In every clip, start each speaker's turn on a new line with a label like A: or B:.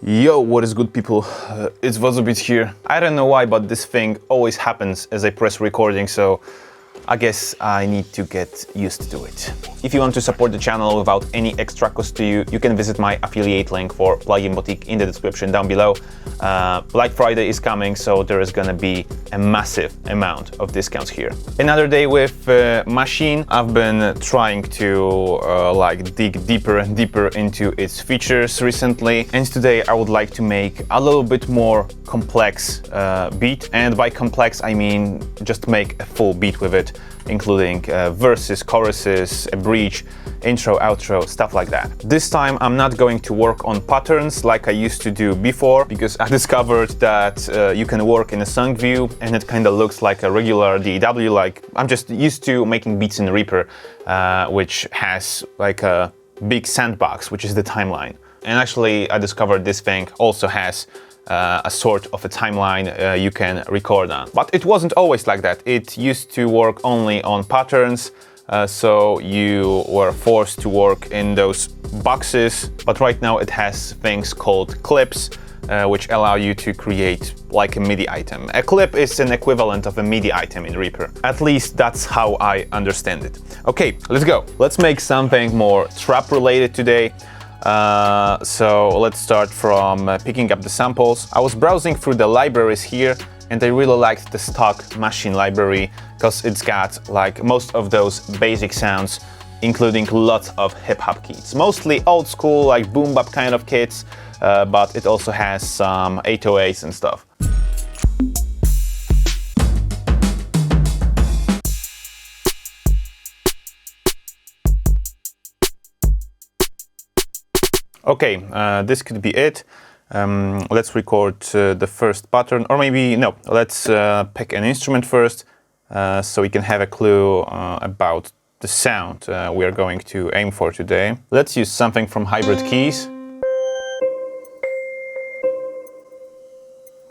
A: Yo, what is good, people? It's wodzubeats here. I don't know why, but this thing always happens as I press recording, so I guess I need to get used to it. If you want to support the channel without any extra cost to you, you can visit my affiliate link for Plugin Boutique in the description down below. Black Friday is coming, so there is gonna be a massive amount of discounts here. Another day with Maschine. I've been trying to like dig deeper and deeper into its features recently, and today I would like to make a little bit more complex beat, and by complex I mean just make a full beat with it, including verses, choruses, a bridge, intro, outro, stuff like that. This time I'm not going to work on patterns like I used to do before, because I discovered that you can work in a song view and it kind of looks like a regular DAW. Like, I'm just used to making beats in Reaper, which has like a big sandbox, which is the timeline. And actually I discovered this thing also has a sort of a timeline you can record on. But it wasn't always like that. It used to work only on patterns, so you were forced to work in those boxes. But right now it has things called clips, which allow you to create like a MIDI item. A clip is an equivalent of a MIDI item in Reaper. At least that's how I understand it. Okay, let's go. Let's make something more trap related today. So let's start from picking up the samples. I was browsing through the libraries here and I really liked the stock Maschine library because it's got like most of those basic sounds, including lots of hip-hop kits. Mostly old school, like boom bap kind of kits, but it also has some 808s and stuff. Okay, this could be it. Let's record the first pattern, or maybe no, let's pick an instrument first, so we can have a clue about the sound we are going to aim for today. Let's use something from Hybrid Keys.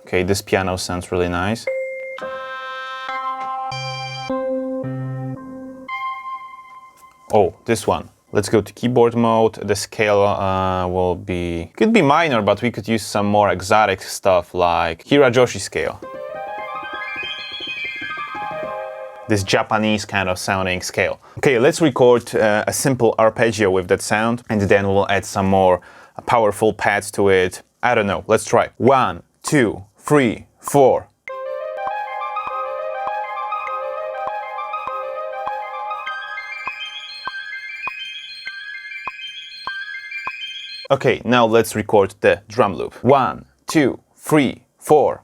A: Okay, this piano sounds really nice. Oh, this one. Let's go to keyboard mode. The scale could be minor, but we could use some more exotic stuff like Hirajoshi scale. This Japanese kind of sounding scale. Okay, let's record a simple arpeggio with that sound, and then we'll add some more powerful pads to it. I don't know, let's try. 1, 2, 3, 4. Okay, now let's record the drum loop. 1, 2, 3, 4.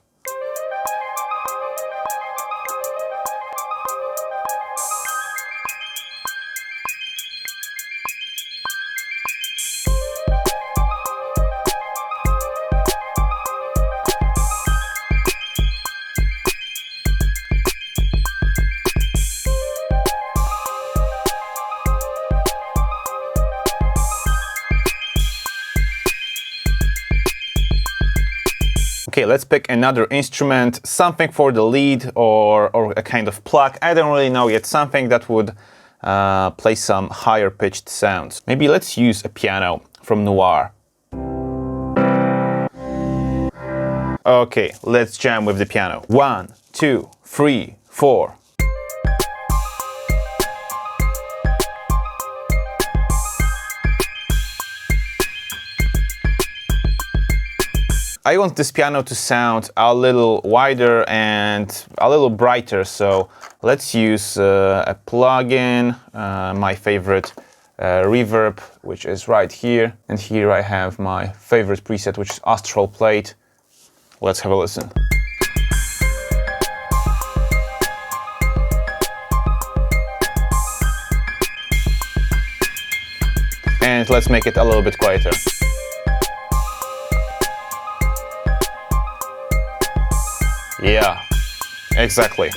A: Okay, let's pick another instrument, something for the lead or a kind of pluck. I don't really know yet, something that would play some higher pitched sounds. Maybe let's use a piano from Noir. Okay, let's jam with the piano. 1, 2, 3, 4. I want this piano to sound a little wider and a little brighter, so let's use a plugin, my favorite reverb, which is right here. And here I have my favorite preset, which is Astral Plate. Let's have a listen. And let's make it a little bit quieter. Yeah, exactly.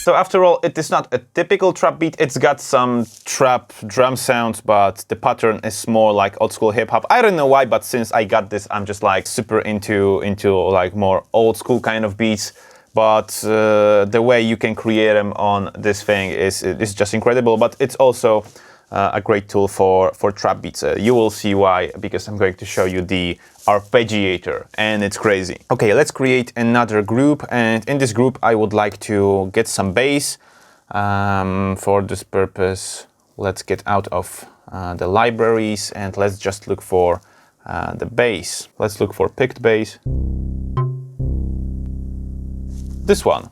A: So after all, it is not a typical trap beat. It's got some trap drum sounds, but the pattern is more like old school hip hop. I don't know why, but since I got this, I'm just like super into like more old school kind of beats. But the way you can create them on this thing is just incredible. But it's also a great tool for trap beats. You will see why, because I'm going to show you the arpeggiator, and it's crazy. Okay, let's create another group, and in this group I would like to get some bass. For this purpose, let's get out of the libraries and let's just look for the bass. Let's look for picked bass. This one.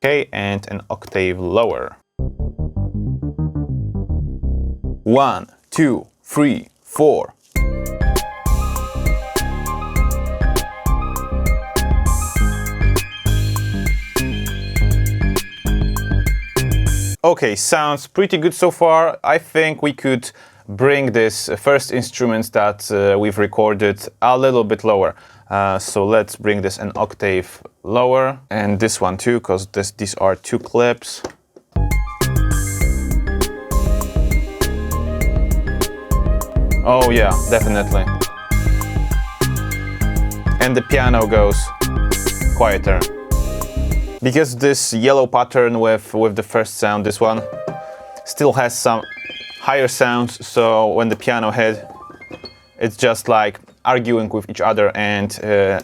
A: Okay, and an octave lower. 1, 2, 3, 4. Okay, sounds pretty good so far. I think we could bring this first instruments that we've recorded a little bit lower. So let's bring this an octave lower, and this one too, because these are two clips. Oh yeah, definitely. And the piano goes quieter. Because this yellow pattern with the first sound, this one, still has some higher sounds, so when the piano hit, it's just like arguing with each other, and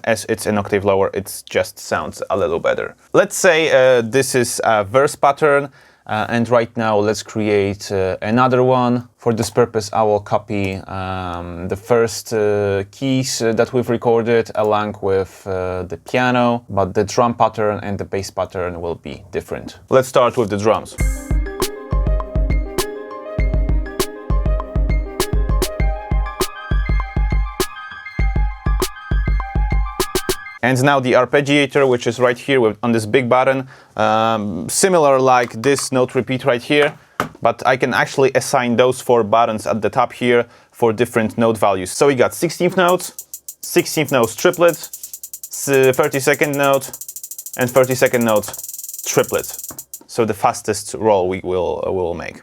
A: as it's an octave lower, it just sounds a little better. Let's say this is a verse pattern, and right now let's create another one. For this purpose, I will copy the first keys that we've recorded along with the piano, but the drum pattern and the bass pattern will be different. Let's start with the drums. And now the arpeggiator, which is right here on this big button, similar like this note repeat right here, but I can actually assign those 4 buttons at the top here for different note values. So we got 16th notes, 16th notes triplets, 32nd note, and 32nd note triplets. So the fastest roll we will make.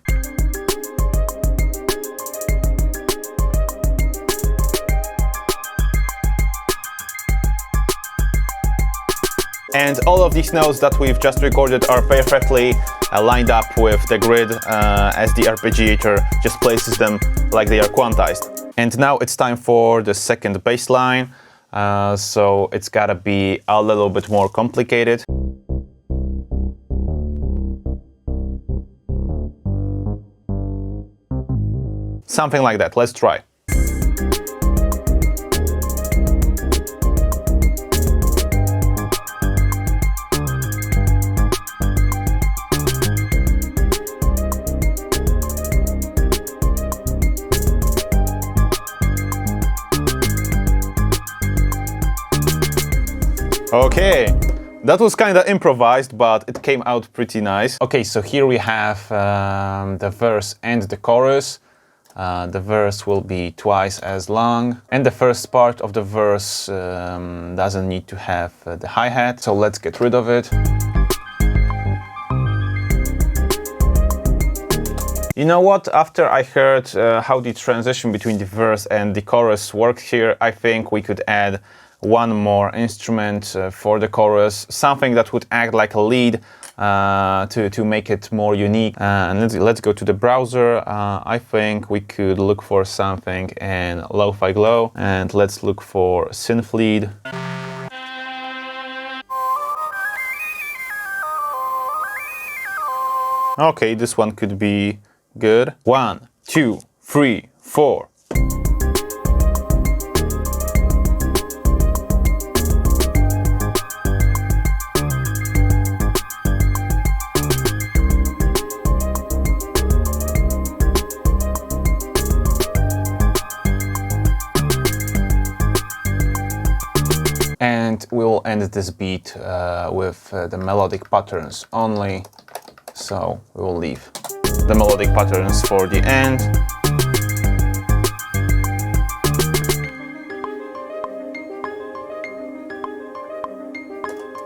A: And all of these notes that we've just recorded are perfectly lined up with the grid as the arpeggiator just places them like they are quantized. And now it's time for the second bass line, so it's gotta be a little bit more complicated. Something like that, let's try. Okay, that was kind of improvised, but it came out pretty nice. Okay, so here we have the verse and the chorus. The verse will be twice as long, and the first part of the verse doesn't need to have the hi-hat, so let's get rid of it. You know what? After I heard how the transition between the verse and the chorus works here, I think we could add one more instrument for the chorus, something that would act like a lead to make it more unique. And let's go to the browser. I think we could look for something in Lo-Fi Glow, and let's look for Synth lead. Okay, this one could be good. 1, 2, 3, 4. And we will end this beat with the melodic patterns only, so we will leave the melodic patterns for the end.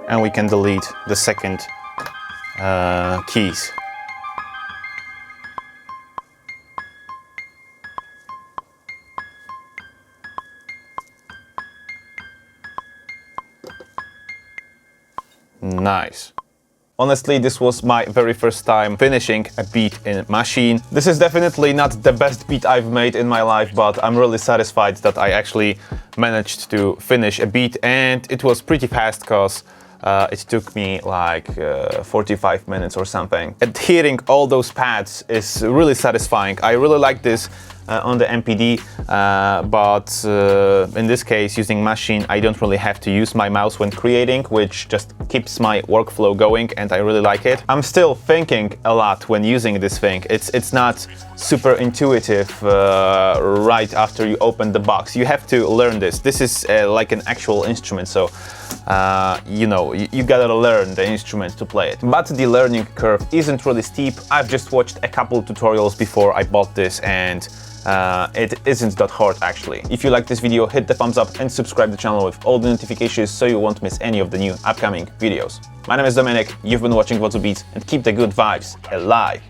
A: And we can delete the second keys. Nice. Honestly, this was my very first time finishing a beat in Maschine. This is definitely not the best beat I've made in my life, but I'm really satisfied that I actually managed to finish a beat, and it was pretty fast because it took me like 45 minutes or something. And hearing all those pads is really satisfying. I really like this on the MPD, but in this case, using Maschine, I don't really have to use my mouse when creating, which just keeps my workflow going, and I really like it. I'm still thinking a lot when using this thing. It's not super intuitive right after you open the box. You have to learn this. This is like an actual instrument, so you know, you gotta learn the instrument to play it. But the learning curve isn't really steep. I've just watched a couple tutorials before I bought this, and it isn't that hard actually. If you like this video, hit the thumbs up and subscribe to the channel with all the notifications so you won't miss any of the new upcoming videos. My name is Dominik, you've been watching Wodzubeats, and keep the good vibes alive!